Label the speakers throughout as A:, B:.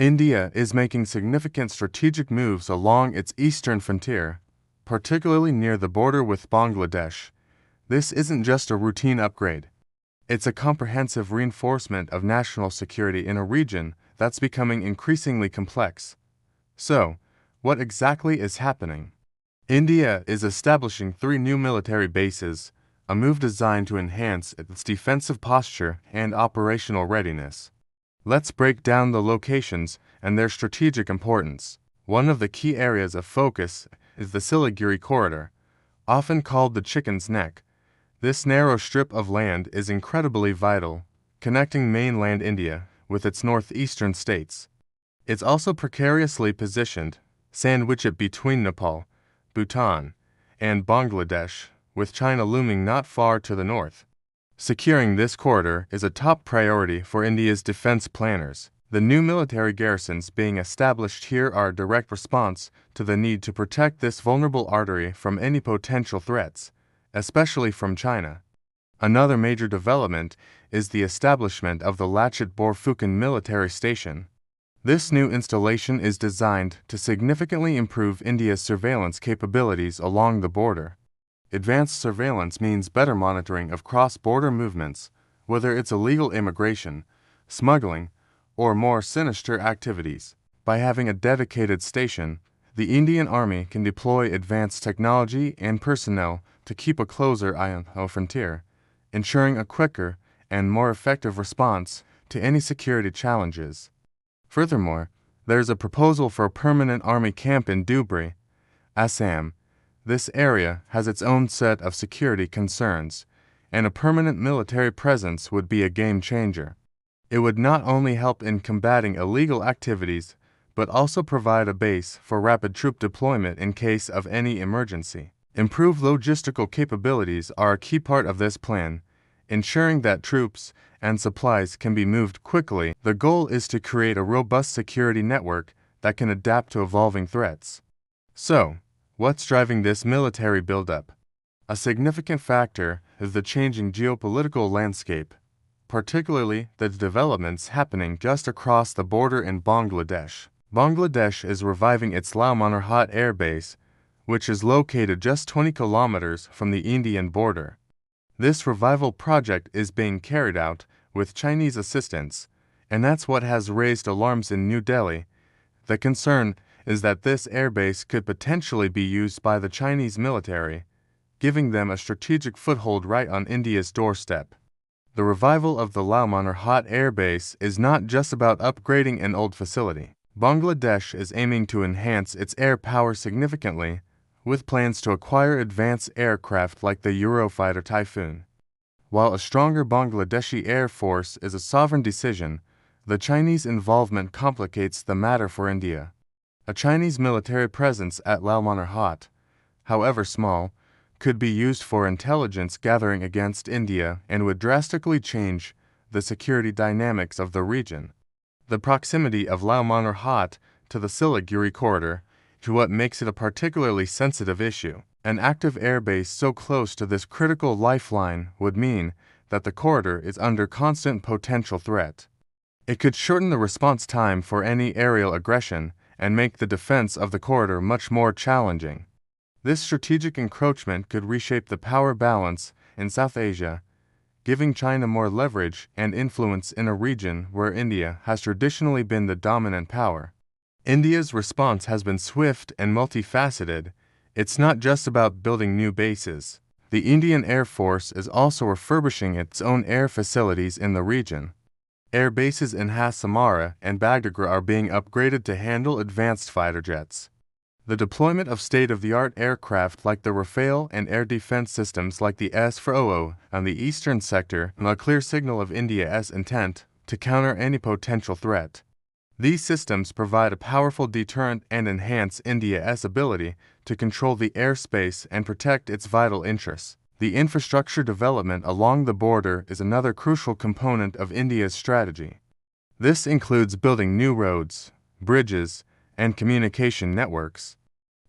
A: India is making significant strategic moves along its eastern frontier, particularly near the border with Bangladesh. This isn't just a routine upgrade. It's a comprehensive reinforcement of national security in a region that's becoming increasingly complex. So, what exactly is happening? India is establishing 3 new military bases, a move designed to enhance its defensive posture and operational readiness. Let's break down the locations and their strategic importance. One of the key areas of focus is the Siliguri Corridor, often called the Chicken's Neck. This narrow strip of land is incredibly vital, connecting mainland India with its northeastern states. It's also precariously positioned, sandwiched between Nepal, Bhutan, and Bangladesh, with China looming not far to the north. Securing this corridor is a top priority for India's defense planners. The new military garrisons being established here are a direct response to the need to protect this vulnerable artery from any potential threats, especially from China. Another major development is the establishment of the Latchet Fuken military station. This new installation is designed to significantly improve India's surveillance capabilities along the border. Advanced surveillance means better monitoring of cross-border movements, whether it's illegal immigration, smuggling, or more sinister activities. By having a dedicated station, the Indian Army can deploy advanced technology and personnel to keep a closer eye on the frontier, ensuring a quicker and more effective response to any security challenges. Furthermore, there's a proposal for a permanent army camp in Dhubri, Assam. This area has its own set of security concerns, and a permanent military presence would be a game changer. It would not only help in combating illegal activities, but also provide a base for rapid troop deployment in case of any emergency. Improved logistical capabilities are a key part of this plan, ensuring that troops and supplies can be moved quickly. The goal is to create a robust security network that can adapt to evolving threats. So, what's driving this military buildup? A significant factor is the changing geopolitical landscape, particularly the developments happening just across the border in Bangladesh. Bangladesh is reviving its Lalmonirhat air base, which is located just 20 kilometers from the Indian border. This revival project is being carried out with Chinese assistance, and that's what has raised alarms in New Delhi. The concern is that this airbase could potentially be used by the Chinese military, giving them a strategic foothold right on India's doorstep. The revival of the Lalmonirhat air base is not just about upgrading an old facility. Bangladesh is aiming to enhance its air power significantly, with plans to acquire advanced aircraft like the Eurofighter Typhoon. While a stronger Bangladeshi air force is a sovereign decision, the Chinese involvement complicates the matter for India. A Chinese military presence at Lalmonirhat, however small, could be used for intelligence gathering against India and would drastically change the security dynamics of the region. The proximity of Lalmonirhat to the Siliguri Corridor to what makes it a particularly sensitive issue. An active airbase so close to this critical lifeline would mean that the corridor is under constant potential threat. It could shorten the response time for any aerial aggression and make the defense of the corridor much more challenging. This strategic encroachment could reshape the power balance in South Asia, giving China more leverage and influence in a region where India has traditionally been the dominant power. India's response has been swift and multifaceted. It's not just about building new bases. The Indian Air Force is also refurbishing its own air facilities in the region. Air bases in Hassamara and Bagdogra are being upgraded to handle advanced fighter jets. The deployment of state-of-the-art aircraft like the Rafale and air defense systems like the S-400 on the eastern sector are a clear signal of India's intent to counter any potential threat. These systems provide a powerful deterrent and enhance India's ability to control the airspace and protect its vital interests. The infrastructure development along the border is another crucial component of India's strategy. This includes building new roads, bridges, and communication networks.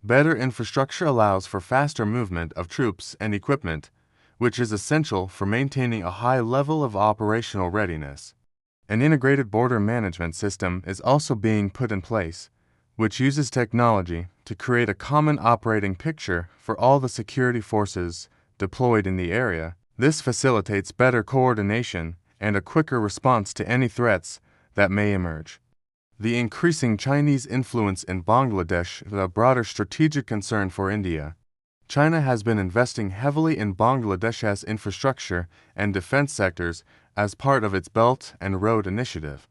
A: Better infrastructure allows for faster movement of troops and equipment, which is essential for maintaining a high level of operational readiness. An integrated border management system is also being put in place, which uses technology to create a common operating picture for all the security forces deployed in the area. This facilitates better coordination and a quicker response to any threats that may emerge. The increasing Chinese influence in Bangladesh is a broader strategic concern for India. China has been investing heavily in Bangladesh's infrastructure and defense sectors as part of its Belt and Road Initiative.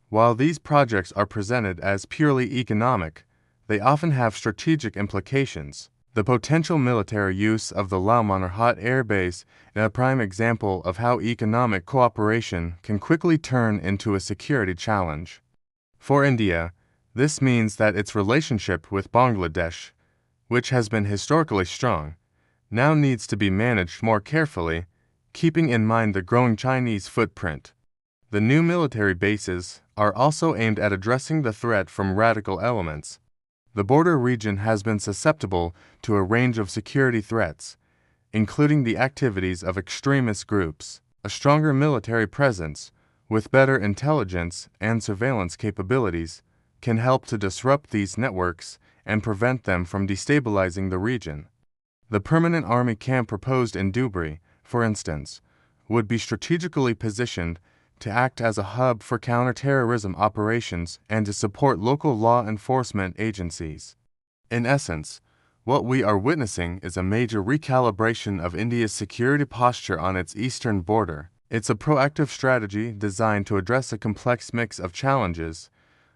A: While these projects are presented as purely economic, they often have strategic implications. The potential military use of the Lalmonirhat Air Base is a prime example of how economic cooperation can quickly turn into a security challenge. For India, this means that its relationship with Bangladesh, which has been historically strong, now needs to be managed more carefully, keeping in mind the growing Chinese footprint. The new military bases are also aimed at addressing the threat from radical elements. The border region has been susceptible to a range of security threats, including the activities of extremist groups. A stronger military presence, with better intelligence and surveillance capabilities, can help to disrupt these networks and prevent them from destabilizing the region. The permanent army camp proposed in Dhubri, for instance, would be strategically positioned to act as a hub for counterterrorism operations and to support local law enforcement agencies. In essence, what we are witnessing is a major recalibration of India's security posture on its eastern border. It's a proactive strategy designed to address a complex mix of challenges,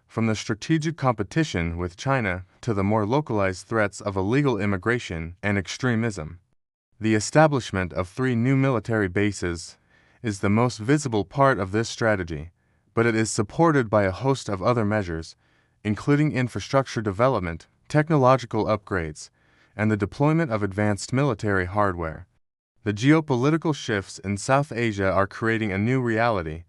A: from the strategic competition with China to the more localized threats of illegal immigration and extremism. The establishment of 3 new military bases is the most visible part of this strategy, but it is supported by a host of other measures, including infrastructure development, technological upgrades, and the deployment of advanced military hardware. The geopolitical shifts in South Asia are creating a new reality,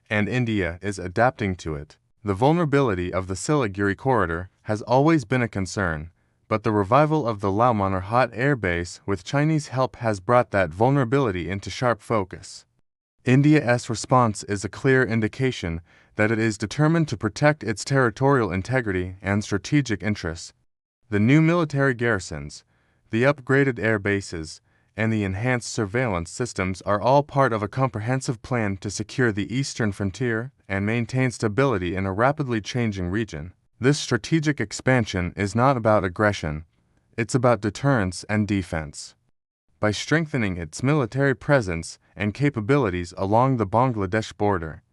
A: and India is adapting to it. The vulnerability of the Siliguri Corridor has always been a concern, but the revival of the Lalmonirhat Air Base with Chinese help has brought that vulnerability into sharp focus. India's response is a clear indication that it is determined to protect its territorial integrity and strategic interests. The new military garrisons, the upgraded air bases, and the enhanced surveillance systems are all part of a comprehensive plan to secure the eastern frontier and maintain stability in a rapidly changing region. This strategic expansion is not about aggression, it's about deterrence and defense. By strengthening its military presence and capabilities along the Bangladesh border,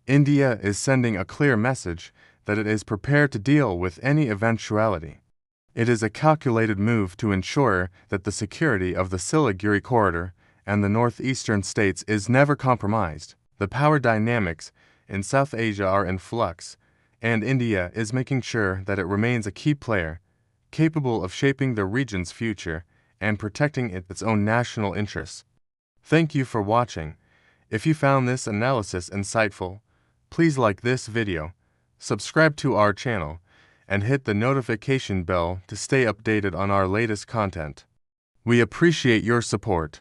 A: India is sending a clear message that it is prepared to deal with any eventuality. It is a calculated move to ensure that the security of the Siliguri Corridor and the northeastern states is never compromised. The power dynamics in South Asia are in flux, and India is making sure that it remains a key player, capable of shaping the region's future and protecting its own national interests. Thank you for watching. If you found this analysis insightful, please like this video, subscribe to our channel, and hit the notification bell to stay updated on our latest content. We appreciate your support.